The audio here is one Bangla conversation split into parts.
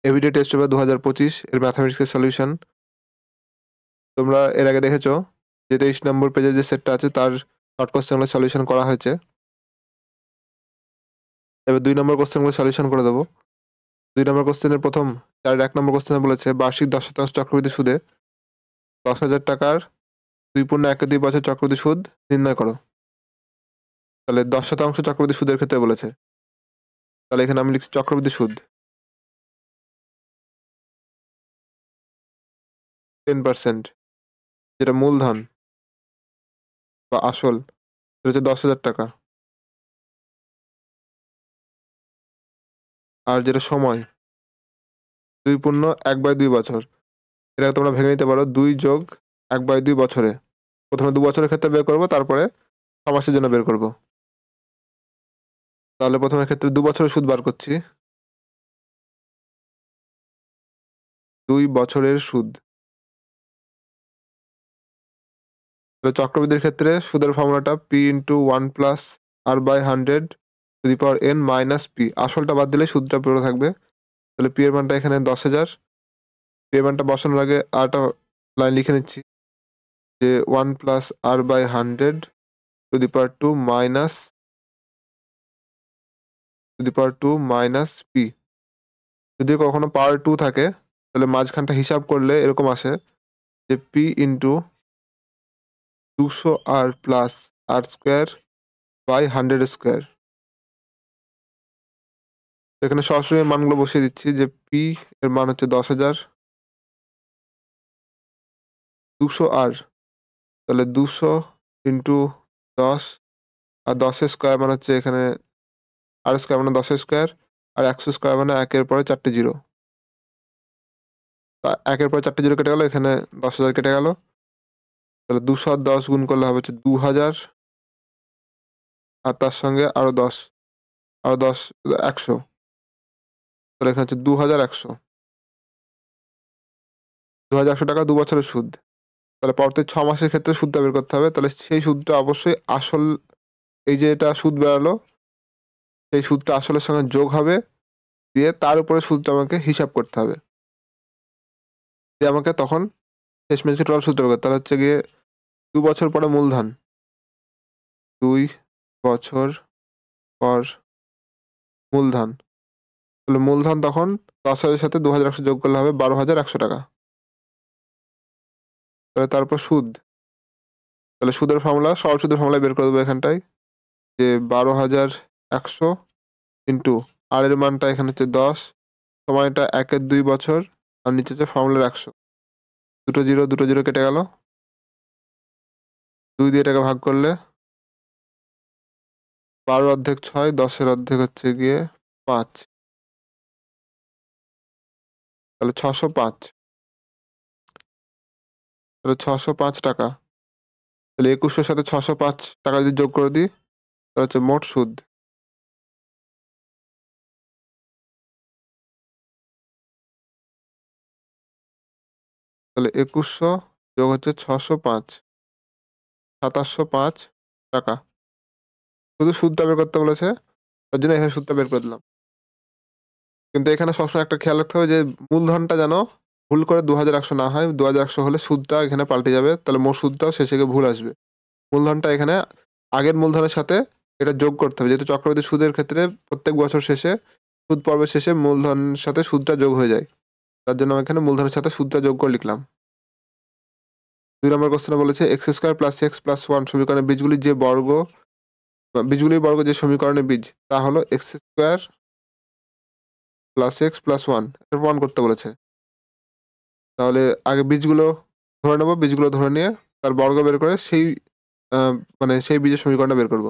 এভরিডে টেস্ট পেপার 2025 এর ম্যাথমেটিক্সের সলিউশন। তোমরা এর আগে দেখেছো যে 23 নম্বর পেজে যে সেটটা আছে তার শর্ট কোশ্চেনগুলো সলিউশন করা হয়েছে। এবার 2 নম্বর কোশ্চেনগুলো সলিউশন করে দেবো। 2 নম্বর কোশ্চেনের প্রথম 1 নম্বর কোশ্চেনে বলেছে বার্ষিক 10% চক্রবৃদ্ধি সুদে 10,000 টাকার 2.12 বছর চক্রবৃদ্ধি সুদ নির্ণয় করো। তাহলে 10% চক্রবৃদ্ধি সুদের ক্ষেত্রে বলেছে। তাহলে এখানে আমি লিখছি চক্রবৃদ্ধি সুদ 10%, যেটা মূলধন বা আসল, সেটা হচ্ছে 10,000 টাকা। আর যেটা সময় 2.1/2 বছর, এটা তোমরা ভেঙে নিতে পারো 2 যোগ 1/2 বছরে। প্রথমে 2 বছরের ক্ষেত্রে বের করবো, তারপরে 6 মাসের জন্য বের করব। তাহলে প্রথমের ক্ষেত্রে 2 বছরের সুদ বার করছি। 2 বছরের সুদ। তাহলে চক্রবৃদ্ধির ক্ষেত্রে সুদের ফর্মুলাটা p × 1 + r/100 n - p। আসলটা বাদ দিলে সুদটা পুরো থাকবে। তাহলে p এর মানটা এখানে 10,000। p এর মানটা বসানোর আগে আরেকটা লাইন লিখে নিচ্ছি যে 1 + r/100 - p। যদি কখনো পাওয়ার 2 থাকে তাহলে মাঝখানটা হিসাব করলে এরকম আসে যে p × 200r + r²/100²। এখানে সরাসরি মানগুলো বসিয়ে দিচ্ছি যে p এর মান হচ্ছে 10,000, 200r, তাহলে 200 × 10, আর 10 এর স্কয়ার মানে হচ্ছে এখানে r² মানে 10 এর স্কয়ার, আর 100² মানে 1 এর পরে 4টে জিরো। 1 এর পরে 4টে জিরো কেটে গেল, এখানে 10,000 কেটে গেল। তাহলে 200 আর 10 গুণ করলে হবে হচ্ছে 2,000, আর তার সঙ্গে আরো 10, 100। তাহলে এখানে হচ্ছে 2,100। 2,100 টাকা 2 বছরের সুদ। তাহলে পরবর্তী 6 মাসের ক্ষেত্রে সুদটা বের করতে হবে। তাহলে সেই সুদটা অবশ্যই আসল, এই যে এটা সুদ বেরালো, সেই সুদটা আসলের সঙ্গে যোগ হবে, দিয়ে তার উপরে সুদটা আমাকে হিসাব করতে হবে। দিয়ে আমাকে তখন শেষমেশ টোটাল সুদটা বের করতে হবে। তাহলে হচ্ছে গিয়ে 2 বছর পরে মূলধন, 2 বছর পর মূলধন। তাহলে মূলধন তখন 10,000 সাথে 2,100 যোগ করলে হবে 12,100 টাকা। তাহলে তারপর সুদ। তাহলে সুদের ফর্মুলা, সরল সুদের ফর্মুলা বের করে দেবো এখানটায় যে 12,100 ইন্টু আর এর মানটা এখানে হচ্ছে 10, সময়টা 1 এর 2 বছর, আর নিচে হচ্ছে ফর্মুলার 100। দুটো জিরো কেটে গেল। 2 দিয়ে এটাকে ভাগ করলে 12/6, 10 এর অর্ধেক হচ্ছে গিয়ে 5, তাহলে 605। তাহলে 605 টাকা। তাহলে 2100 সাথে 605 টাকা যদি যোগ করে দিই, তাহলে হচ্ছে মোট সুদ। তাহলে 2100 যোগ হচ্ছে 605, 2,705 টাকা। শুধু সুদটা বের করতে বলেছে, তার জন্য এখানে সুদটা বের করে দিলাম। কিন্তু এখানে সবসময় একটা খেয়াল রাখতে হবে যে মূলধনটা যেন ভুল করে 2,100 না হয়। 2,100 হলে সুদটা এখানে পাল্টে যাবে, তাহলে মোট সুদটাও শেষে গিয়ে ভুল আসবে। মূলধনটা এখানে আগের মূলধনের সাথে এটা যোগ করতে হবে, যেহেতু চক্রবৃদ্ধি সুদের ক্ষেত্রে প্রত্যেক বছর শেষে সুদ পর্বের শেষে মূলধনের সাথে সুদটা যোগ হয়ে যায়। তার জন্য আমি এখানে মূলধনের সাথে সুদটা যোগ করে লিখলাম। 2 নম্বর কোশ্চেনে বলেছে x² + x + 1 সমীকরণের বীজগুলির বর্গ যে সমীকরণের বীজ তা হলো x² + x + 1, এটা প্রমাণ করতে বলেছে। তাহলে আগে বীজগুলো ধরে নেব, বীজগুলো ধরে নিয়ে তার বর্গ বের করে সেই মানে সেই বীজের সমীকরণটা বের করব।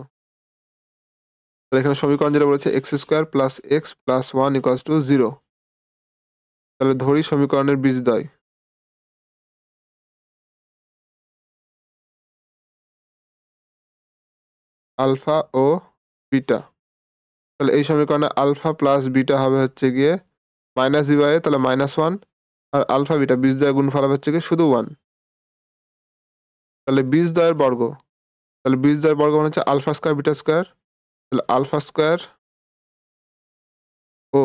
তাহলে এখানে সমীকরণ যেটা বলেছে x² + x + 1 = 0। তাহলে ধরি সমীকরণের বীজদ্বয় আলফা ও বিটা। তাহলে এই সমীকরণে আলফা প্লাস বিটা হবে হচ্ছে গিয়ে -b/a, তাহলে -1, আর আলফা বিটা বীজদ্বয়ের গুণফল হবে হচ্ছে গিয়ে শুধু 1। তাহলে বীজদ্বয়ের বর্গ, তাহলে বীজদ্বয়ের বর্গ মানে হচ্ছে α² β²। তাহলে α² ও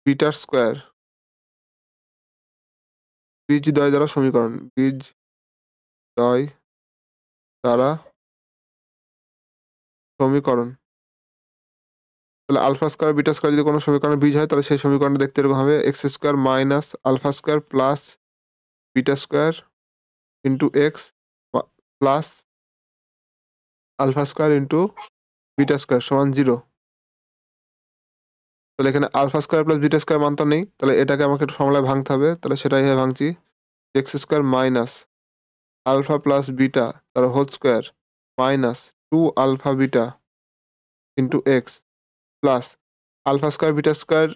বিটার স্কোয়ার বীজদ্বয় দ্বারা সমীকরণ বীজদ্বয় দ্বারা সমীকরণ। তাহলে আলফা স্কোয়ার বিটা স্কোয়ার যদি কোনো সমীকরণের বীজ হয় তাহলে সেই সমীকরণটা দেখতে এরকম হবে x square minus alpha square plus beta square into x plus alpha square into beta square সমান 0। তাহলে এখানে alpha square plus beta square মান তো নেই, তাহলে এটাকে আমাকে একটু ফর্মুলায় ভাঙতে হবে। তাহলে সেটাই ভাঙছি, x square minus alpha plus beta তার whole square minus 2 alpha beta into x plus alpha square beta square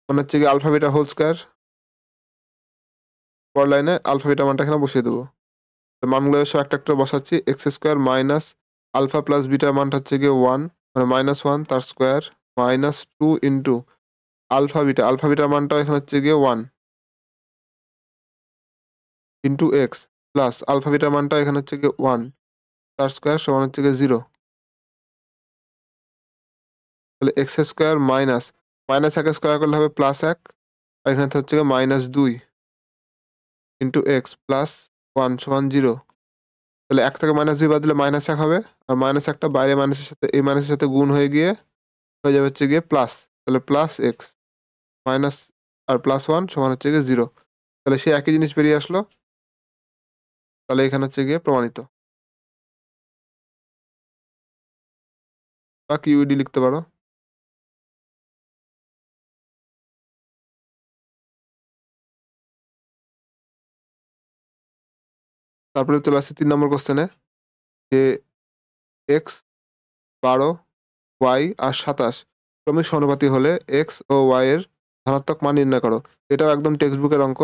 মানে হচ্ছে কি আলফা বিটা হোল স্কোয়ার। পর লাইনে আলফা বিটা মানটা এখানে বসিয়ে দেবো। মানগুলো সব একটা একটা বসাচ্ছি, x square minus alpha plus বিটার মানটা হচ্ছে গিয়ে 1 মানে -1 তার স্কোয়ার মাইনাস 2 ইন্টু আলফা বিটার মানটা এখানে হচ্ছে গিয়ে 1 ইন্টু এক্স প্লাস আলফা বিটার মানটা এখানে হচ্ছে গিয়ে 1 তার স্কোয়ার সমান হচ্ছে গিয়ে 0। তাহলে এক্স স্কোয়ার মাইনাস এক স্কোয়ার করলে হবে +1 আর এখানে হচ্ছে গিয়ে -2 ইন্টু এক্স প্লাস 1 সমান 0। তাহলে 1 থেকে -2 বাদ দিলে -1 হবে, আর -1টা বাইরে মাইনাসের সাথে এই মাইনাসের সাথে গুণ হয়ে গিয়ে হয়ে যাবে হচ্ছে গিয়ে প্লাস, তাহলে প্লাস এক্স মাইনাস আর +1 সমান হচ্ছে গিয়ে 0। তাহলে সে একই জিনিস বেরিয়ে আসলো। তাহলে এখানে হচ্ছে গিয়ে প্রমাণিত, বা কিউইডি লিখতে পারো। তারপরে চলে আসছে 3 নম্বর কোশ্চেনে, যে এক্স 12 ওয়াই আর 27 ক্রমিক সমানুপাতি হলে এক্স ও ওয়াই এর ধনাত্মক মান নির্ণয় করো। এটাও একদম টেক্সট বুকের অঙ্ক।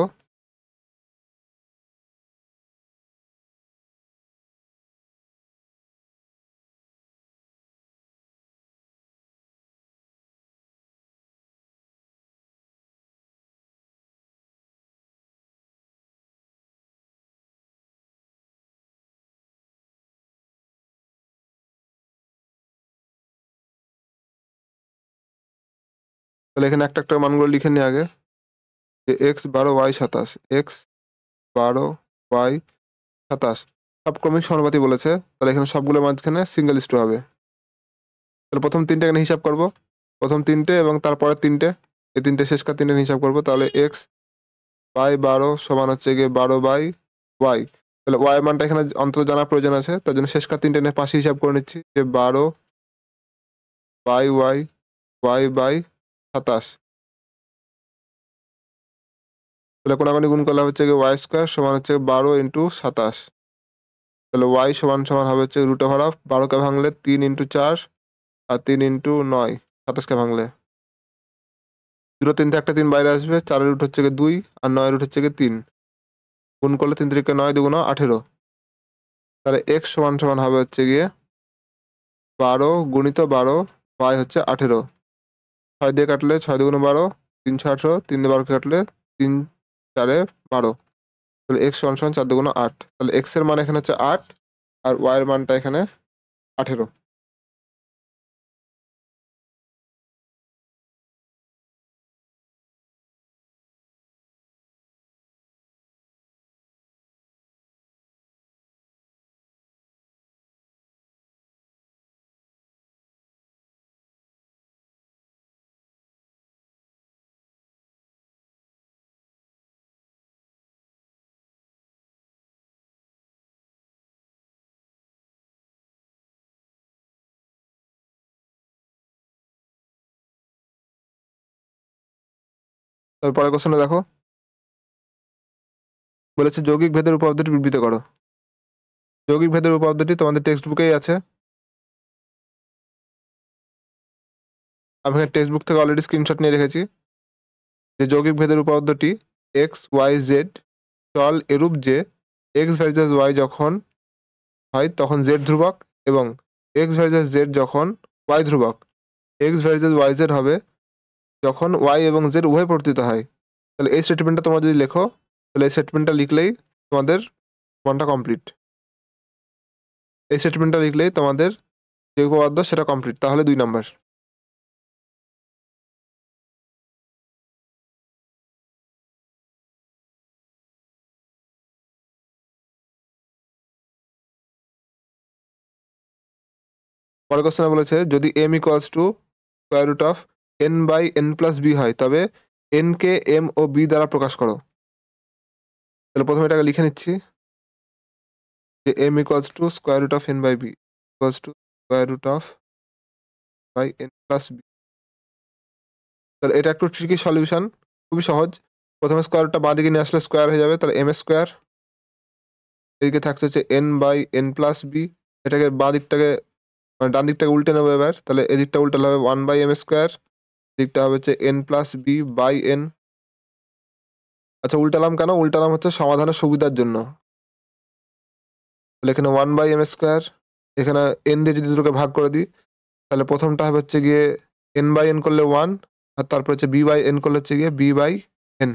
তাহলে এখানে একটা একটা মানগুলো লিখে নিই আগে, যে এক্স 12 ওয়াই 27, এক্স 12 ওয়াই 27 সব ক্রমিক সমানুপাতি বলেছে। তাহলে এখানে সবগুলোর মাঝখানে সিঙ্গেল স্টু হবে। তাহলে প্রথম 3টে এখানে হিসাব করব, প্রথম 3টে এবং তারপরে 3টে, এই 3টে শেষকার 3টে হিসাব করব। তাহলে এক্স বাই 12 সমান হচ্ছে গিয়ে 12 বাই ওয়াই। তাহলে ওয়াই এর মানটা এখানে অন্তত জানার প্রয়োজন আছে, তার জন্য শেষকার 3টে এনে পাশে হিসাব করে নিচ্ছি, যে 12 বাই ওয়াই ওয়াই বাই 27। তাহলে কোনাকুনি গুণ করলে হচ্ছে গিয়ে ওয়াই স্কোয়ার সমান হচ্ছে 12 ইন্টু 27। তাহলে ওয়াই সমান সমান হবে হচ্ছে √ অফ 12কে ভাঙলে 3 ইন্টু 4 আর 3 ইন্টু 9 27কে ভাঙলে 0 3 থেকে একটা 3 বাইরে আসবে, 4 এর রুট হচ্ছে গিয়ে 2 আর 9 এর রুট হচ্ছে গিয়ে 3, গুণ করলে 3 3 9 2 18। তাহলে এক্স সমান সমান হবে হচ্ছে গিয়ে 12 গুণিত 12 ওয়াই হচ্ছে 18, 6 দিয়ে কাটলে 6 2 12 3 6 18, 3 দিয়ে 12 কাটলে 3 4 12। তাহলে এক্স সমান সমান 4 2 8। তাহলে এক্স এর মান এখানে হচ্ছে 8 আর ওয়াই এর মানটা এখানে 18। তারপর পরের কোশ্চেনে দেখো, বলেছে যৌগিক ভেদের উপপাদ্যটি বিবৃত করো। যৌগিক ভেদের উপপাদ্যটি তোমাদের টেক্সট বুকেই আছে, আমি এখানে টেক্সট বুক থেকে অলরেডি স্ক্রিনশট নিয়ে রেখেছি। যে যৌগিক ভেদের উপপাদ্যটি এক্স ওয়াই জেড চল এরূপ যে এক্স ভার্সেস ওয়াই যখন হয় তখন জেড ধ্রুবক, এবং এক্স ভার্সেস জেড যখন ওয়াই ধ্রুবক। এক্স ভার্সেস ওয়াই জেড হবে যখন ওয়াই এবং জেড উভয় পরিবর্তিত হয়। তাহলে এই স্টেটমেন্টটা তোমরা যদি লেখো, তাহলে এই স্টেটমেন্টটা লিখলেই তোমাদের মনটা কমপ্লিট। এই স্টেটমেন্টটা লিখলেই তোমাদের যে উপপাদ্য সেটা কমপ্লিট, তাহলে 2 নাম্বার। পরের কোশ্চেনে বলেছে যদি m equals to square root of n by n plus B হয় তবে n কে m ও b দ্বারা প্রকাশ করো। তাহলে প্রথমে এটাকে লিখে নিচ্ছি যে m equals to square root of n by B equals to square root of by n plus B. তাহলে এটা একটু ট্রিকি সলিউশন, খুবই সহজ। প্রথমে স্কোয়ারটা বাঁ দিকে নিয়ে আসলে স্কোয়ার হয়ে যাবে, তাহলে m স্কোয়ার, এদিকে থাকছে হচ্ছে n by n plus B. এটাকে বাঁ দিকটাকে মানে ডান দিকটাকে উল্টে নেবো এবার, তাহলে এদিকটা উল্টালে হবে 1 বাই m স্কোয়ার, দিকটা হবে হচ্ছে n plus B by n। আচ্ছা উল্টালাম কেন? উল্টালাম হচ্ছে সমাধানের সুবিধার জন্য। তাহলে এখানে 1 বাই m স্কোয়ার, এখানে n দিয়ে যদি দুটোকে ভাগ করে দিই তাহলে প্রথমটা হবে হচ্ছে গিয়ে n বাই n করলে 1, আর তারপর হচ্ছে b বাই n করলে হচ্ছে গিয়ে b বাই n।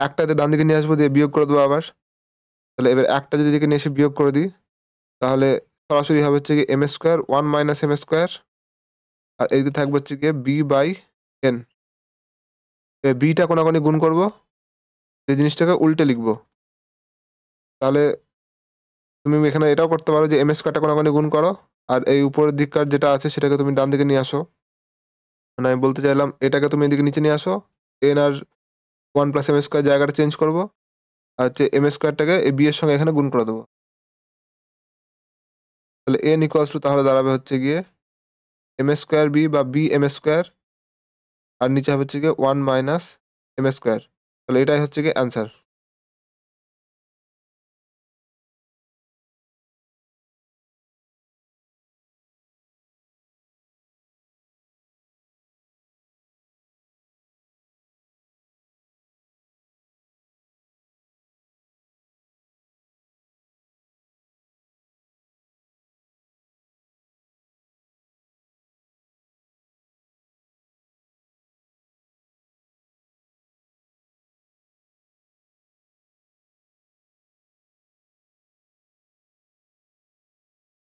একটাতে ডান দিকে নিয়ে আসবো, দিয়ে বিয়োগ করে দেবো আবার। তাহলে এবার একটা যদি দিকে নিয়ে এসে বিয়োগ করে দিই তাহলে সরাসরি হবে হচ্ছে গিয়ে m square 1 minus m square, আর এইদিকে থাকবে হচ্ছে গিয়ে b বাই n। বিটা কোনাকুনি গুণ করব, এই জিনিসটাকে উল্টে লিখবো। তাহলে তুমি এখানে এটাও করতে পারো যে m স্কোয়ারটা কোনাকুনি গুণ করো, আর এই উপরের দিককার যেটা আছে সেটাকে তুমি ডান দিকে নিয়ে আসো। মানে আমি বলতে চাইলাম এটাকে তুমি এদিকে নিচে নিয়ে আসো, n আর 1 প্লাস m স্কোয়ার জায়গাটা চেঞ্জ করবো, আর হচ্ছে m স্কোয়ারটাকে এই b এর সঙ্গে এখানে গুণ করে দেবো। তাহলে n ইকুয়ালস টু তাহলে দাঁড়াবে হচ্ছে গিয়ে m স্কোয়ার b বা b m স্কোয়ার, আর নিচে হবে হচ্ছে গিয়ে 1 মাইনাস m স্কোয়ার। তাহলে এটাই হচ্ছে গিয়ে অ্যান্সার।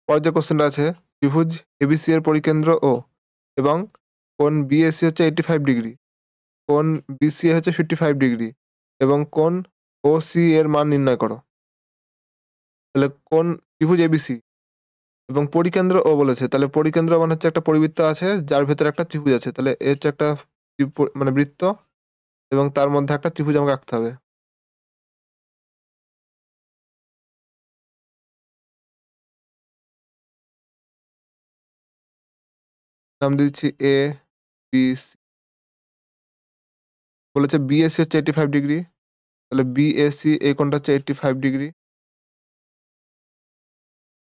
পরের যে কোশ্চেনটা আছে, ত্রিভুজ এবিসি এর পরিকেন্দ্র ও এবং কোণ বিএসি হচ্ছে 85 ডিগ্রি, কোণ বিসিএ হচ্ছে 55 ডিগ্রি এবং কোণ ওসি এর মান নির্ণয় করো। তাহলে কোণ ত্রিভুজ এবিসি এবং পরিকেন্দ্র ও বলেছে, তাহলে পরিকেন্দ্র মানে হচ্ছে একটা পরিবৃত্ত আছে যার ভেতরে একটা ত্রিভুজ আছে, তাহলে এ হচ্ছে একটা মানে বৃত্ত এবং তার মধ্যে একটা ত্রিভুজ আমাকে আঁকতে হবে। নাম দিচ্ছি এ বি সি। বলেছে বিএসি হচ্ছে 85 ডিগ্রি, তাহলে বিএসি এই কোণটা হচ্ছে 85 ডিগ্রি।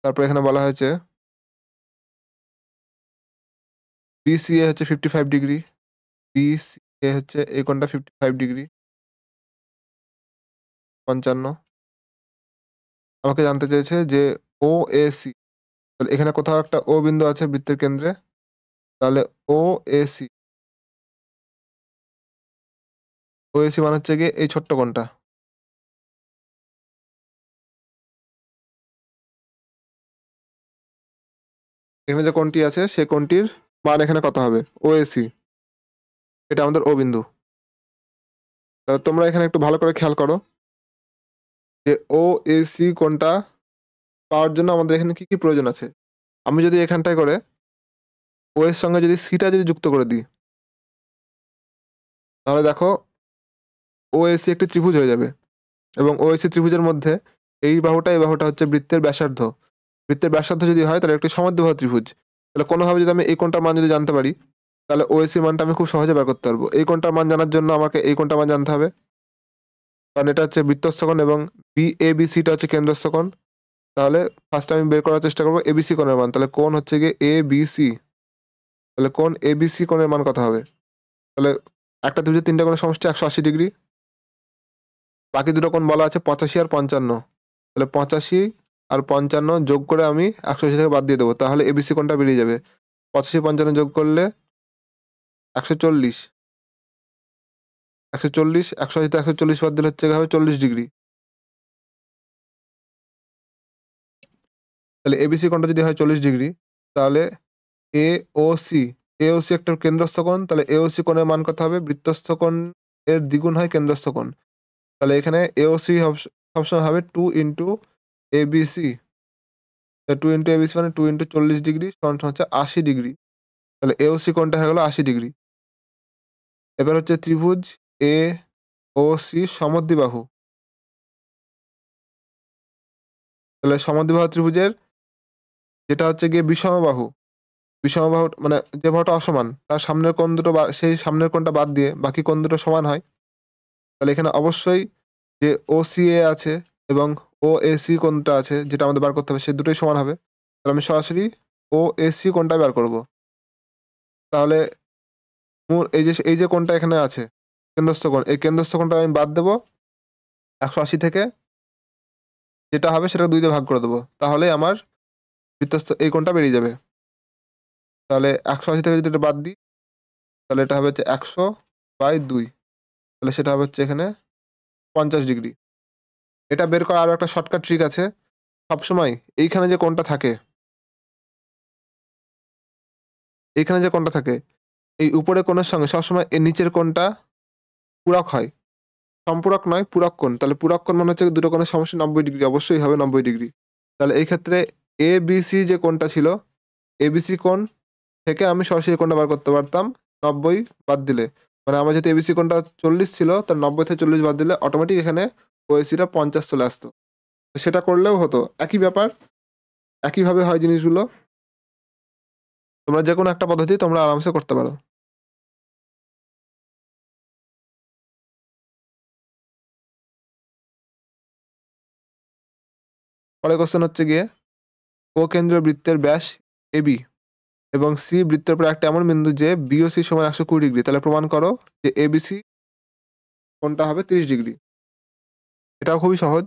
তারপর এখানে বলা হয়েছে বিসিএ হচ্ছে 55 ডিগ্রি, বিসিএ হচ্ছে এই কোণটা 55 ডিগ্রি 55। আমাকে জানতে চেয়েছে যে ও এ সি, তাহলে এখানে কোথাও একটা ও বিন্দু আছে বৃত্তের কেন্দ্রে, তাহলে ও A C, O A C মানে হচ্ছে গিয়ে এই ছোট্ট কোণটা। এখানে যে কোণটি আছে সেই কোণটির মান এখানে কত হবে? ও এ সি, এটা আমাদের ও বিন্দু। তাহলে তোমরা এখানে একটু ভালো করে খেয়াল করো যে ও এ সি কোণটা পাওয়ার জন্য আমাদের এখানে কি কি প্রয়োজন আছে। আমি যদি এখানটায় করে ও এর সঙ্গে যদি সিটা যদি যুক্ত করে দিই তাহলে দেখো ওএসি একটি ত্রিভুজ হয়ে যাবে, এবং ওএসি ত্রিভুজের মধ্যে এই বাহুটা হচ্ছে বৃত্তের ব্যাসার্ধ। বৃত্তের ব্যাসার্ধ যদি হয় তাহলে একটি সমদ্বিবাহু ত্রিভুজ। তাহলে কোনোভাবে যদি আমি এই কোণটার মান যদি জানতে পারি তাহলে ওএসি মানটা আমি খুব সহজে বের করতে পারবো। এই কোণটার মান জানার জন্য আমাকে এই কোণটার মান জানতে হবে, কারণ এটা হচ্ছে বৃত্তস্থ কোণ এবং বিএবিসিটা হচ্ছে কেন্দ্রস্থ কোণ। তাহলে ফার্স্ট আমি বের করার চেষ্টা করবো এবিসি কোণের মান। তাহলে কোণ হচ্ছে গিয়ে এবিসি, তাহলে কোণ এবিসি কোণের মান কত হবে? তাহলে একটা ত্রিভুজের তিনটা কোণের সমষ্টি 180 ডিগ্রি, বাকি দুটো কোণ বলা আছে 85 আর 55। তাহলে 85 আর 55 যোগ করে আমি 180 থেকে বাদ দিয়ে দেবো, তাহলে এবিসি কোণটা বেরিয়ে যাবে। 85 55 যোগ করলে 140, 140 180 থেকে 140 বাদ দিলে হচ্ছে হবে 40 ডিগ্রি। তাহলে এবিসি কোণটা যদি হয় 40 ডিগ্রি তাহলে এওসি, এওসি একটা কেন্দ্রস্থ কোণ, তাহলে এওসি কোণের মান কত হবে? বৃত্তস্থ কোণ এর দ্বিগুণ হয় কেন্দ্রস্থ কোণ। তাহলে এখানে এওসি সবসময় হবে 2 ইন্টু এবিসি, 2 ইন্টু এবিসি মানে 2 ইন্টু 40 ডিগ্রি সমান হচ্ছে 80 ডিগ্রি। তাহলে এওসি কোণটা হয়ে গেল 80 ডিগ্রি। এবার হচ্ছে ত্রিভুজ এ ও সি সমদ্বিবাহু। তাহলে সমদ্বিবাহু ত্রিভুজের যেটা হচ্ছে গিয়ে বিষমবাহু, বিষমবাহু মানে যে বাহুটা অসমান তার সামনের কোণ দুটো সেই সামনের কোণটা বাদ দিয়ে বাকি কোণ দুটো সমান হয়। তাহলে এখানে অবশ্যই যে ওসিএ আছে এবং ওএসি কোণটা আছে যেটা আমাদের বার করতে হবে সে দুটোই সমান হবে। তাহলে আমি সরাসরি ওএসি কোণটাই বার করব। তাহলে এই যে কোণটা এখানে আছে কেন্দ্রস্থ কোণ, এই কেন্দ্রস্থ কোণটা আমি বাদ দেব 180 থেকে, যেটা হবে সেটা 2 দিয়ে ভাগ করে দেব। তাহলে আমার বৃত্তস্থ এই কোণটা বেরিয়ে যাবে। তাহলে 180 থেকে যদি এটা বাদ দিই তাহলে এটা হবে হচ্ছে 100/2। তাহলে সেটা হবে হচ্ছে এখানে 50 ডিগ্রি। এটা বের করার আরো একটা শর্টকাট ট্রিক আছে। সবসময় এইখানে যে কোণটা থাকে, এইখানে যে কোণটা থাকে, এই উপরের কোণের সঙ্গে সবসময় এই নিচের কোণটা পূরক হয়। সম্পূরক নয়, পূরক কোণ। তাহলে পূরক কোণ মানে হচ্ছে দুটো কোণের সমষ্টি 90 ডিগ্রি, অবশ্যই হবে 90 ডিগ্রি। তাহলে এই ক্ষেত্রে এবিসি যে কোণটা ছিল, এবিসি কোণ থেকে আমি সরাসরি কোণটা বার করতে পারতাম 90 বাদ দিলে। মানে আমার যেহেতু এবিসি কোণটা 40 ছিল, তার 90 থেকে 40 বাদ দিলে অটোমেটিক এখানে ওএসিটা 50 চলে আসতো। সেটা করলেও হতো। একই ব্যাপার, একইভাবে হয় জিনিসগুলো। তোমরা যেকোনো একটা পদ্ধতি তোমরা আরামসে করতে পারো। পরের কোয়েশ্চেন হচ্ছে গিয়ে, ও কেন্দ্রীয় বৃত্তের ব্যাস এবি এবং সি বৃত্তের উপর একটা এমন বিন্দু যে বি ও সি সমান 120 ডিগ্রি। তাহলে প্রমাণ করো যে এবিসি কোণটা হবে 30 ডিগ্রি। এটাও খুবই সহজ।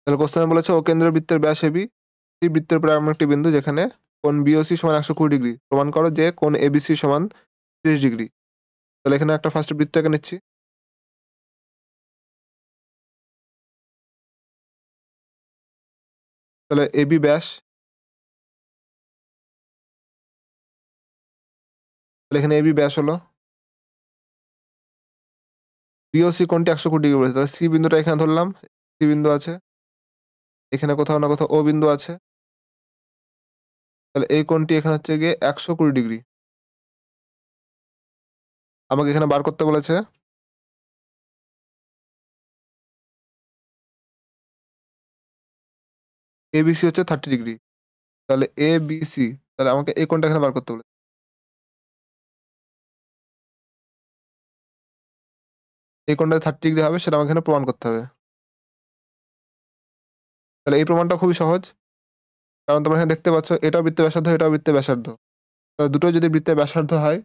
তাহলে কোশ্চেনে বলেছে ও কেন্দ্রীয় বৃত্তের ব্যাস এবি, সি বৃত্তের উপর এমন একটি বিন্দু যেখানে কোণ বিওসি সমান 120 ডিগ্রি। প্রমাণ করো যে কোণ এবিসি সমান 30 ডিগ্রি। তাহলে এখানে একটা ফার্স্ট বৃত্ত এঁকে নিচ্ছি। তাহলে এবি ব্যাস, তাহলে এখানে এবি ব্যাস হলো, বিওসি কোণটি 120 ডিগ্রি বলেছে। তাহলে সি বিন্দুটা এখানে ধরলাম, সি বিন্দু আছে, এখানে কোথাও না কোথাও ও বিন্দু আছে। তাহলে এই কোণটি এখানে হচ্ছে গিয়ে 120 ডিগ্রি। আমাকে এখানে বার করতে বলেছে এবিসি হচ্ছে 30 ডিগ্রি। তাহলে এবিসি, তাহলে আমাকে এই কোণটা এখানে বার করতে বলেছে। এই কোণটা 30 ডিগ্রি হবে সেটা আমাকে এখানে প্রমাণ করতে হবে। তাহলে এই প্রমাণটা খুবই সহজ। কারণ তোমরা এখানে দেখতে পাচ্ছ এটাও বৃত্তের ব্যাসার্ধ, এটাও বৃত্তের ব্যাসার্ধ। তাহলে দুটোই যদি বৃত্তের ব্যাসার্ধ হয়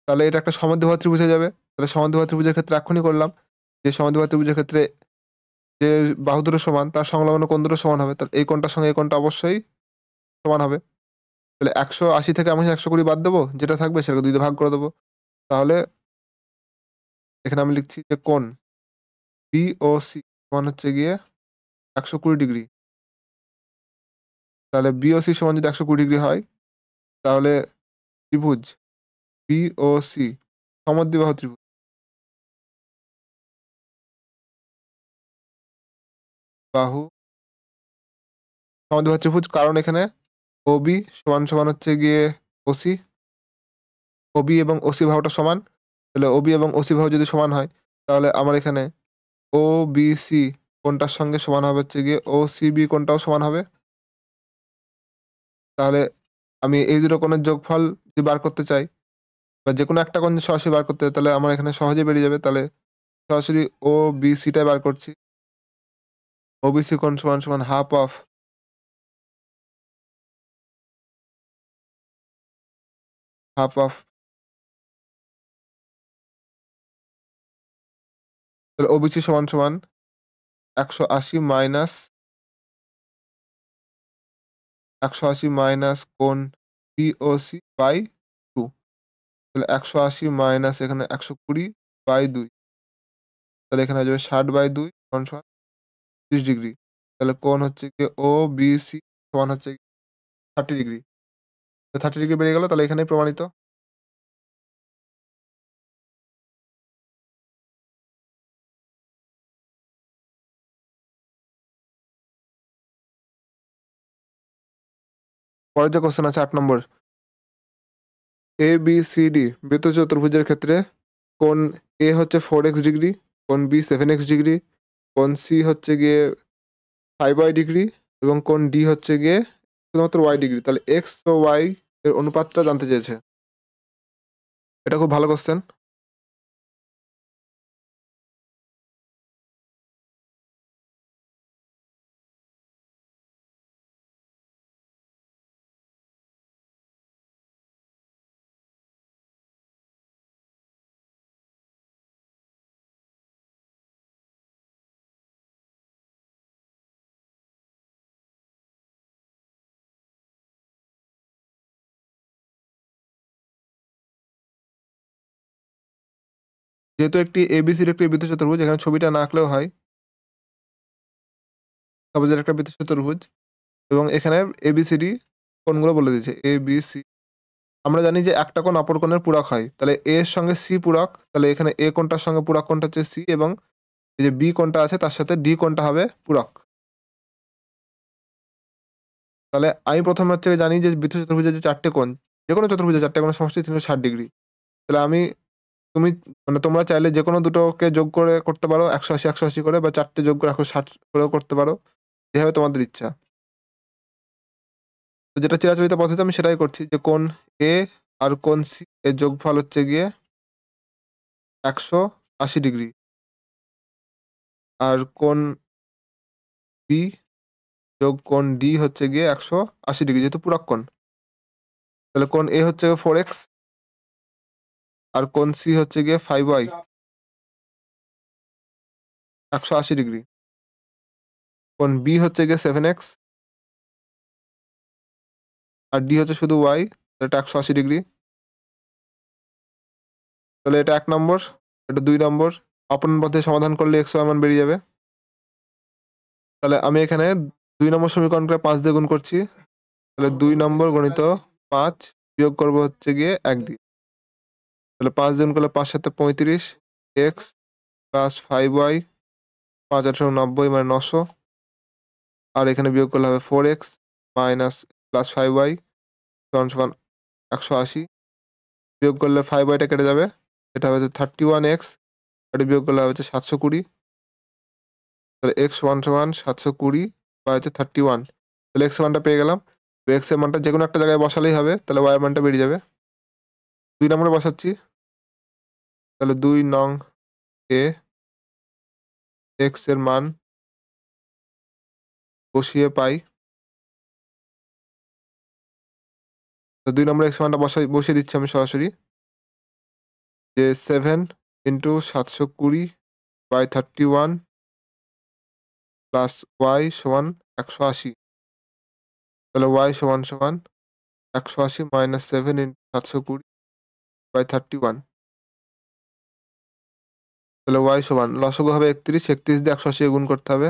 তাহলে এটা একটা সমদ্বিবাহু ত্রিভুজ হয়ে যাবে। তাহলে সমদ্বিবাহু ত্রিভুজের ক্ষেত্রে এক্ষুনি করলাম যে সমদ্বিবাহু ত্রিভুজের ক্ষেত্রে যে বাহু দুটো সমান তার সংলগ্ন কোণ দুটো সমান হবে। তাহলে এই কোণটার সঙ্গে এই কোণটা অবশ্যই সমান হবে। তাহলে 180 থেকে আমি 120 বাদ দেবো, যেটা থাকবে সেটাকে 2 দিয়ে ভাগ করে দেবো। তাহলে এখানে আমি লিখছি যে কোণ বিওসি সমান হচ্ছে গিয়ে 120 ডিগ্রি। তাহলে বিওসি সমান যদি 120 ডিগ্রি হয় তাহলে ত্রিভুজ বিওসি সমদ্বিবাহু ত্রিভুজ, বাহু সমদ্বিবাহু ত্রিভুজ। কারণ এখানে ওবি সমান সমান হচ্ছে গিয়ে ওসি, ওবি এবং ওসি বাহুটা সমান। তাহলে ওবি এবং ওসি বাহু যদি সমান হয় তাহলে আমার এখানে ওবিসি কোণটার সঙ্গে সমান হবে হচ্ছে গিয়ে ওসিবি কোণটাও সমান হবে। তাহলে আমি এই দুটো কোণের যোগফল যদি বার করতে চাই বা যেকোনো একটা কোণ যদি সরাসরি বার করতে চাই তাহলে আমার এখানে সহজেই বেরিয়ে যাবে। তাহলে সরাসরি ওবিসিটাই বার করছি। ওবিসি কোণ সমান সমান হাফ অফ তাহলে ওবিসি সমান সমান 180 মাইনাস 180 মাইনাস কোণ বিওসি বাই 2। তাহলে 180 মাইনাস এখানে 120/2, তাহলে এখানে হয়ে যাবে 60/2 সমান 30 ডিগ্রি। তাহলে কোণ হচ্ছে গিয়ে OBC সমান হচ্ছে 30 ডিগ্রি। 30 ডিগ্রি বেরিয়ে গেল, তাহলে এখানেই প্রমাণিত। পরের যে কোশ্চেন আছে 8 নম্বর। ABCD বৃত্ত চতুর্ভুজের ক্ষেত্রে কোণ A হচ্ছে 4x ডিগ্রি, কোণ B 7x ডিগ্রি, কোণ C হচ্ছে গিয়ে 5y ডিগ্রি এবং কোণ D হচ্ছে গিয়ে শুধুমাত্র y ডিগ্রি। তাহলে x ও y এর অনুপাতটা জানতে চেয়েছে। এটা খুব ভালো কোশ্চেন। যেহেতু একটি ABCD একটি বৃত্ত চতুর্ভুজ, এখানে ছবিটা না আঁকলেও হয়। সবুজের একটা বৃত্ত চতুর্ভুজ এবং এখানে ABCD কোণগুলো বলে দিয়েছে ABC। আমরা জানি যে একটা কোণ অপর কোণের পূরক হয়। তাহলে A এর সঙ্গে C পূরক, তাহলে এখানে A কোণটার সঙ্গে পূরক কোণটা হচ্ছে C এবং এই যে B কোণটা আছে তার সাথে D কোণটা হবে পূরক। তাহলে আমি প্রথমে হচ্ছে জানি যে বৃত্ত চতুর্ভুজের যে 4 টে কোণ, যেকোনো চতুর্ভুজের 4 টে কোণের সমষ্টি 360 ডিগ্রি। তাহলে তুমি তোমরা চাইলে যেকোনো দুটোকে যোগ করে করতে পারো 180, 180 করে, বা 4 টে যোগ করে 160 করেও করতে পারো। যেভাবে তোমাদের ইচ্ছা। তো যেটা চিরাচরিত পদ্ধতি আমি সেটাই করছি, যে কোণ A আর কোণ C এর যোগফল হচ্ছে গিয়ে 180 ডিগ্রি। আর কোণ B যোগ কোণ D হচ্ছে গিয়ে 180 ডিগ্রি, যেহেতু পূরক কোণ। তাহলে কোণ A হচ্ছে 4x আর কোণ C হচ্ছে গিয়ে 5y, 180 ডিগ্রি। কোণ B হচ্ছে গিয়ে 7x আর D হচ্ছে শুধু y, এটা 180 ডিগ্রি। তাহলে এটা 1 নম্বর, এটা 2 নম্বর। অপূর্ণ পদ্ধতি সমাধান করলে x y মান বেরিয়ে যাবে। তাহলে আমি এখানে 2 নম্বর সমীকরণকে 5 দিয়ে গুণ করছি। তাহলে 2 নম্বর গণিত 5 বিয়োগ করব হচ্ছে গিয়ে 1 দিয়ে। তাহলে 5 গুণ করলে 5 7 35 x প্লাস 5y, 5 8 90 মানে 900। আর এখানে বিয়োগ করলে হবে 4x মাইনাস প্লাস 5y সমান সমান 180। বিয়োগ করলে 5y টা কেটে যাবে, এটা হবে 31x, এটা বিয়োগ করলে হবে 720। তাহলে x সমান সমান 720 বা 31। তাহলে x এর মানটা পেয়ে গেলাম। তো x এর মানটা যেকোনো একটা জায়গায় বসালেই হবে, তাহলে y এর মানটা বেরিয়ে যাবে। 2 নম্বরে বসাচ্ছি। তাহলে 2 নং এ x এর মান বসিয়ে পাই। তো 2 নম্বরে x এর মানটা বসিয়ে দিচ্ছি আমি সরাসরি, যে 7 ইন্টু 720/31 প্লাস y সমান 180। তাহলে y সমান সমান 180 মাইনাস 7 ইন্টু 720/31। তাহলে y সমান লসাগু হবে 31, 31 দিয়ে 180 গুণ করতে হবে।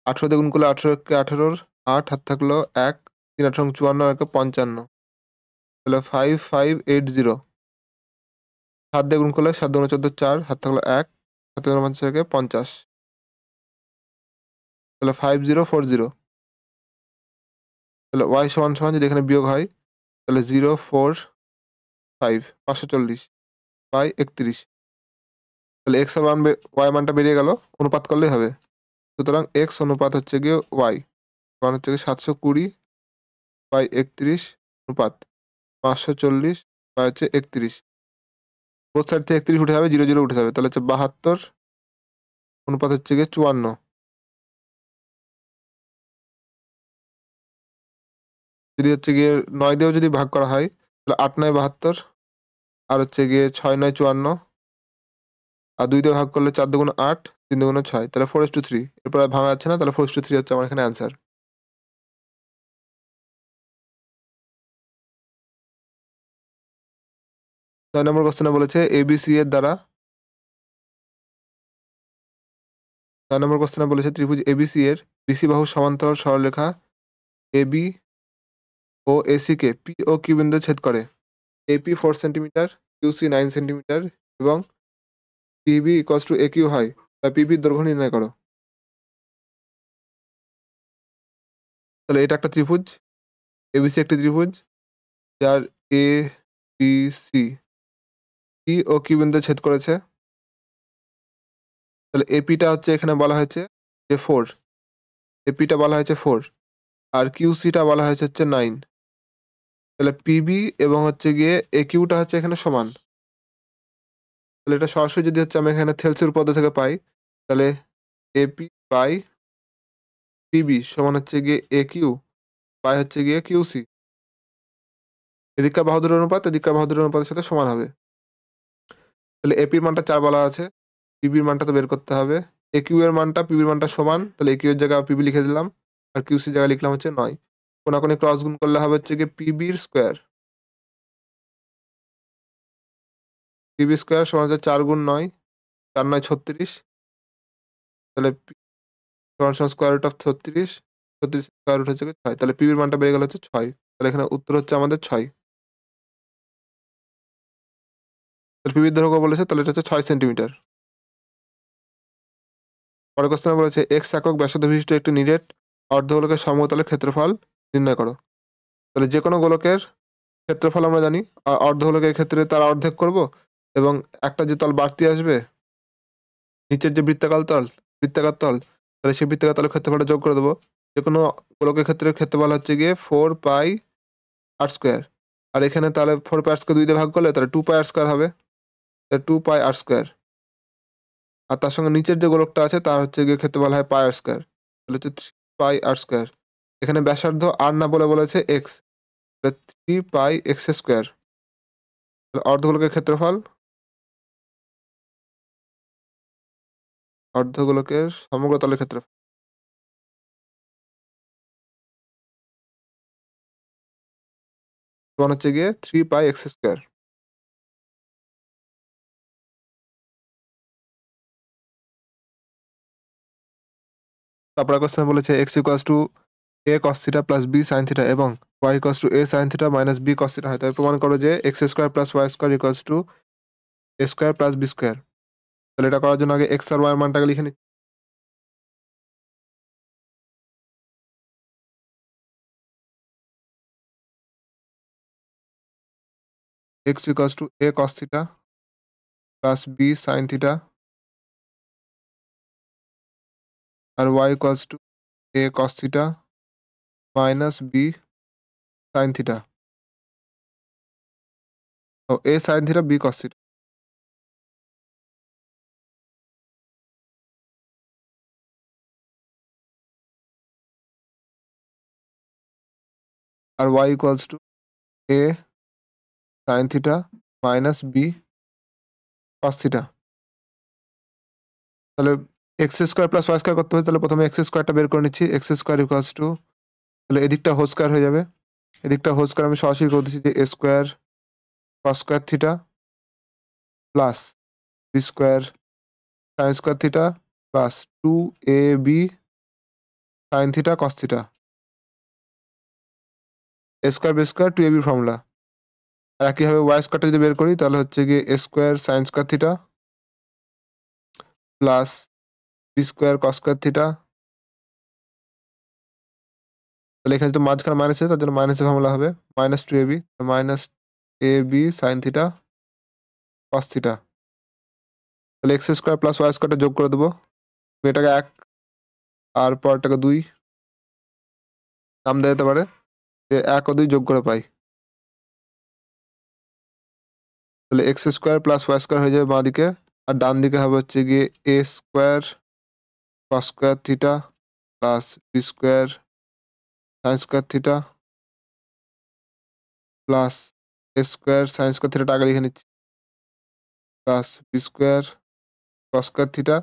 18 দিয়ে গুণ করলে 18 কে 18 8 হাত থাকলো 1, 3 8 54 আর 55। তাহলে 5580। 7 দিয়ে গুণ করলে 7 2 14 4 হাত থাকলো 1, 7 50 থেকে 50। তাহলে 5040। তাহলে y সমান সমান যদি এখানে বিয়োগ হয় তাহলে 045 540/31। তাহলে x এর মান y মানটা বেরিয়ে গেল, অনুপাত করলেই হবে। সুতরাং x অনুপাত হচ্ছে গিয়ে y সমান হচ্ছে গিয়ে 720/31 অনুপাত 540/31। বোথ সাইড থেকে 31 উঠে যাবে, 0 0 উঠে যাবে, তাহলে হচ্ছে 72 অনুপাত হচ্ছে গিয়ে 54। যদি হচ্ছে গিয়ে 9 দিয়েও যদি ভাগ করা হয় তাহলে 8 9 72 আর হচ্ছে গিয়ে 6 9 54 আর 2 দিয়ে ভাগ করলে 4 2 8 3 2 6, তাহলে 4:3। এরপর আর ভাঙা যাচ্ছে না, তাহলে 4:3 হচ্ছে আমার এখানে অ্যান্সার। 9 নম্বর কোশ্চেনে বলেছে এবিসি এর দ্বারা 9 নম্বর কোশ্চেনে বলেছে ত্রিভুজ এবিসি এর বিসি বাহুর সমান্তরাল সরলরেখা এবি ও AC K P O Q বিন্দুতে ছেদ করে। এপি 4 সেন্টিমিটার, কিউসি 9 সেন্টিমিটার এবং পিবি ইকুয়ালস টু একিউ হয়, তাই পিবির দৈর্ঘ্য নির্ণয় করো। তাহলে এটা একটা ত্রিভুজ, এবিসি একটি ত্রিভুজ যার A B C P O Q বিন্দুতে ছেদ করেছে। তাহলে এপিটা হচ্ছে এখানে বলা হয়েছে যে 4, এপিটা বলা হয়েছে 4 আর কিউসিটা বলা হয়েছে হচ্ছে 9। তাহলে পিবি এবং হচ্ছে গিয়ে একিউটা হচ্ছে এখানে সমান। তাহলে এটা সরাসরি যদি হচ্ছে আমি এখানে থেলসের উপপাদ্য থেকে পাই, তাহলে এপি বাই পিবি সমান হচ্ছে গিয়ে একিউ বাই হচ্ছে গিয়ে কিউসি। এদিককার বাহুদুর অনুপাত এদিককার বাহুদুর অনুপাতের সাথে সমান হবে। তাহলে এপির মানটা 4 বলা আছে, পিবির মানটা তো বের করতে হবে। একিউ এর মানটা পিবির মানটা সমান, তাহলে একিউ এর জায়গায় পিবি লিখে দিলাম আর কিউসির জায়গায় লিখলাম হচ্ছে 9। কোনাকুনি ক্রস গুণ করলে হবে হচ্ছে গিয়ে পিবির স্কোয়ার। পিবি স্কোয়ার সমান হচ্ছে 4 গুণ 9, 4 9 36। তাহলে সমান সমান square root of 36, 36 square root হচ্ছে 6। তাহলে পিবির মানটা বেড়ে গেল হচ্ছে 6। তাহলে এখানে উত্তর হচ্ছে আমাদের 6। তাহলে পিবির দৈর্ঘ্য বলেছে, তাহলে এটা হচ্ছে 6 সেন্টিমিটার। পরের কোশ্চেনে বলেছে এক্স একক ব্যাসার্ধ বিশিষ্ট একটি নিরেট অর্ধগোলকের সমতলের ক্ষেত্রফল নির্ণয় করো। তাহলে যে কোনো গোলকের ক্ষেত্রফল আমরা জানি, আর অর্ধগোলকের ক্ষেত্রে তার অর্ধেক করব এবং একটা যে তল বাড়তি আসবে নিচের যে বৃত্তাকার তল, তাহলে সেই বৃত্তাকার তলের ক্ষেত্রফলটা যোগ করে দেবো। যে কোনো গোলকের ক্ষেত্রে ক্ষেত্রফল হচ্ছে গিয়ে 4 পাই আর স্কোয়ার। আর এখানে তাহলে 4 পাই আর স্কোয়ার 2 দিয়ে ভাগ করলে তাহলে 2 পাই আর স্কোয়ার হবে, 2 পাই আর স্কোয়ার। আর তার সঙ্গে নিচের যে গোলকটা আছে তার হচ্ছে গিয়ে ক্ষেত্রফল হয় পাই আর স্কোয়ার, তাহলে হচ্ছে 3 পাই আর স্কোয়ার। এখানে ব্যাসার্ধ আর না বলেছে এক্স, 3 পাই এক্স স্কোয়ার। অর্ধগোলকের ক্ষেত্রফল, অর্ধগোলকের সমগ্র তলের ক্ষেত্রফল সমান হচ্ছে গিয়ে 3 পাই এক্স স্কোয়ার। তারপরে কোশ্চেন বলেছে x equals to a cos theta plus b sine theta এবং y equals to a sine theta minus b cos theta হয়। তাই প্রমাণ করো যে x square plus y square equals to a square plus b square. তাহলে এটা করার জন্য আগে এক্স আর ওয়াই এর মানটাকে লিখে নিচ্ছি। X equals to a cos theta plus b sine theta আর y equals to a cos theta minus b sine theta ও a sine theta b cos theta. আর y equals to a sine theta minus b cos theta. তাহলে x square plus y square করতে হবে, তাহলে প্রথমে এক্স স্কোয়ারটা বের করে নিচ্ছি। এক্স স্কোয়ার ইকুয়ালস টু, তাহলে এদিকটা হোল স্কোয়ার হয়ে যাবে, এদিকটা হোল স্কোয়ার আমি সরাসরি করে দিচ্ছি যে a square cos square theta plus b square sine square theta plus 2ab sine theta cos theta. A square b square 2ab formula. আর একইভাবে ওয়াই স্কোয়ারটা যদি বের করি তাহলে হচ্ছে গিয়ে a square sine square theta plus b square cos square theta. তাহলে এখানে তো মাঝখানে মাইনাস আছে, তার জন্য মাইনাসের ফর্মুলা হবে minus 2ab, minus a b sine theta cos theta. তাহলে এক্স স্কোয়ার প্লাস ওয়াই স্কোয়ারটা যোগ করে দেবো, এটাকে 1 আর পরটাকে 2 নাম দেওয়া যেতে পারে, যে 1 ও 2 যোগ করে পাই। তাহলে x square plus y square হয়ে যাবে বাঁ দিকে, আর ডান দিকে হবে হচ্ছে গিয়ে a square cos square theta plus b square sine square theta plus a square sine square থিটাটা আগে লিখে নিচ্ছি plus b square cos square theta,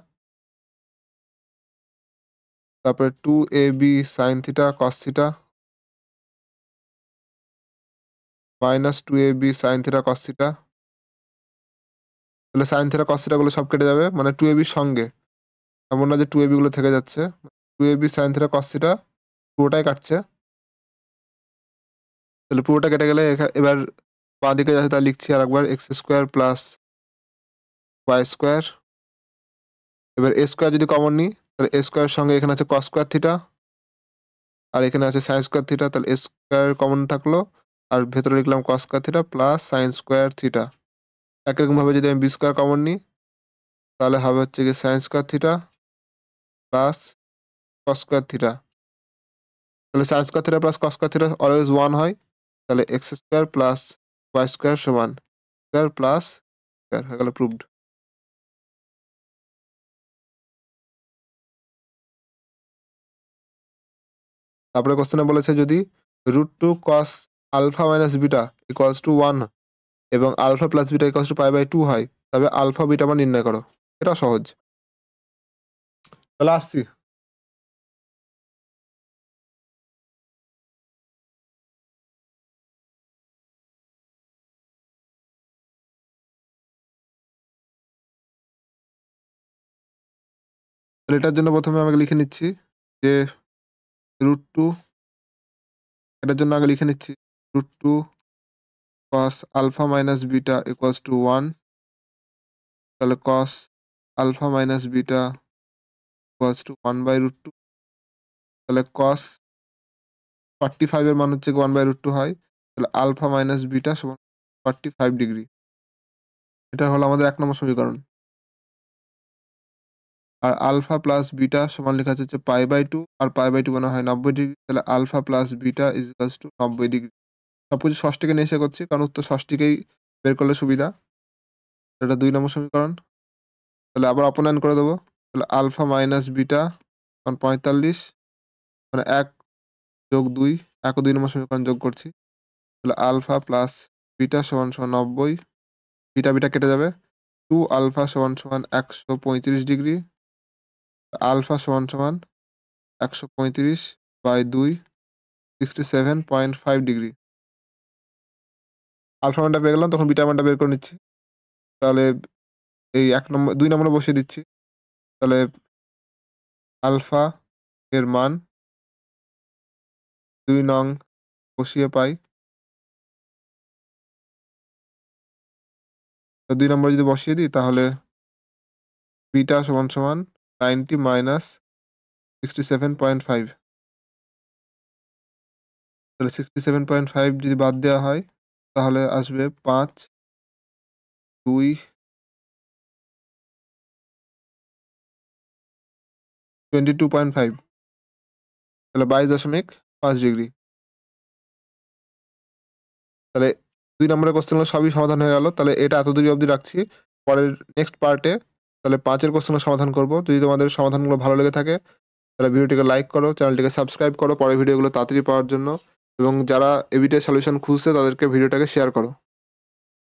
তারপরে 2ab sine theta cos theta minus 2ab sine theta cos theta তাহলে সাইন থিটা কস থিটা গুলো সব কেটে যাবে, মানে 2ab সঙ্গে, এমন না যে 2ab গুলো থেকে যাচ্ছে। 2ab sine theta cos theta পুরোটাই কাটছে। তাহলে পুরোটা কেটে গেলে এবার বাঁ দিকে যাচ্ছে তা লিখছি আরেকবার, x square plus y square. এবার এ স্কোয়ার যদি কমন নিই, তাহলে এ স্কোয়ারের সঙ্গে এখানে আছে কস স্কোয়ার থিটা, আর এখানে আছে সাইন স্কোয়ার থিটা, তাহলে এ স্কোয়ার কমন থাকলো, আর ভেতরে লিখলাম cos square theta plus sine square theta. একইরকমভাবে যদি আমি বি স্কোয়ার কমন নিই, তাহলে হবে হচ্ছে কি sine square theta plus cos square theta. তাহলে sine square theta plus cos square theta always 1 হয়। তাহলে x square plus y square সমান স্কোয়ার প্লাস স্কোয়ার হয়ে গেল প্রুভড। তারপরে কোশ্চেনে বলেছে যদি √2 cos alpha minus beta equals to 1 এবং alpha plus beta equals to π/2 হয়, তবে আলফা বিটা মান নির্ণয় করো। এটা সহজ। তাহলে আসছি। তাহলে এটার জন্য প্রথমে আমাকে লিখে নিচ্ছি যে √2, এটার জন্য আগে লিখে নিচ্ছি √2 cos alpha minus beta equals to 1। তাহলে cos alpha minus beta equals to 1/√2। তাহলে cos 45 এর মান হচ্ছে 1/√2 হয়। তাহলে আলফা মাইনাস বিটা সমান 45 ডিগ্রি। এটা হলো আমাদের 1 নম্বর সমীকরণ। আর আলফা প্লাস বিটা সমান লেখা হচ্ছে π/2, আর π/2 মানে হয় 90 ডিগ্রি। তাহলে alpha plus beta is equals to 90 degree. সবকিছু ষষ্ঠীকে নিয়ে এসে করছি, কারণ উত্তর ষষ্ঠীকেই বের করলে সুবিধা। এটা 2 নম্বর সমীকরণ। তাহলে আবার অপনয়ন করে দেবো। তাহলে আলফা মাইনাস বিটা সমান 45, মানে 1 যোগ 2, 1 ও 2 নম্বর সমীকরণ যোগ করছি। তাহলে আলফা প্লাস বিটা সমান 90, বিটা বিটা কেটে যাবে। 2 আলফা সমান 135 ডিগ্রি। আলফা সমান 135/2 67.5 ডিগ্রি। আলফা মানটা পেয়ে গেলাম, তখন বিটা মানটা বের করে নিচ্ছি। তাহলে এই 2 নম্বরে বসিয়ে দিচ্ছি। তাহলে আলফা এর মান 2 নং বসিয়ে পাই। 2 নম্বরে যদি বসিয়ে দিই, তাহলে বিটা সমান 90 মাইনাস 67.5। তাহলে 67.5 যদি বাদ দেওয়া হয়, তাহলে আসবে 5, 2, 22.5। তাহলে 22.5 ডিগ্রি। তাহলে 2 নম্বরের কোশ্চেনগুলো সবই সমাধান হয়ে গেল। তাহলে এটা এতদূরই অবধি রাখছি। পরের নেক্সট পার্টে তাহলে 5 এর কোশ্চেনগুলো সমাধান করব। যদি তোমাদের সমাধানগুলো ভালো লেগে থাকে, তাহলে ভিডিওটিকে লাইক করো, চ্যানেলটিকে সাবস্ক্রাইব করো পরের ভিডিওগুলো তাড়াতাড়ি পাওয়ার জন্য, এবং যারা এবিটের সলিউশন খুঁজছে তাদেরকে ভিডিওটাকে শেয়ার করো।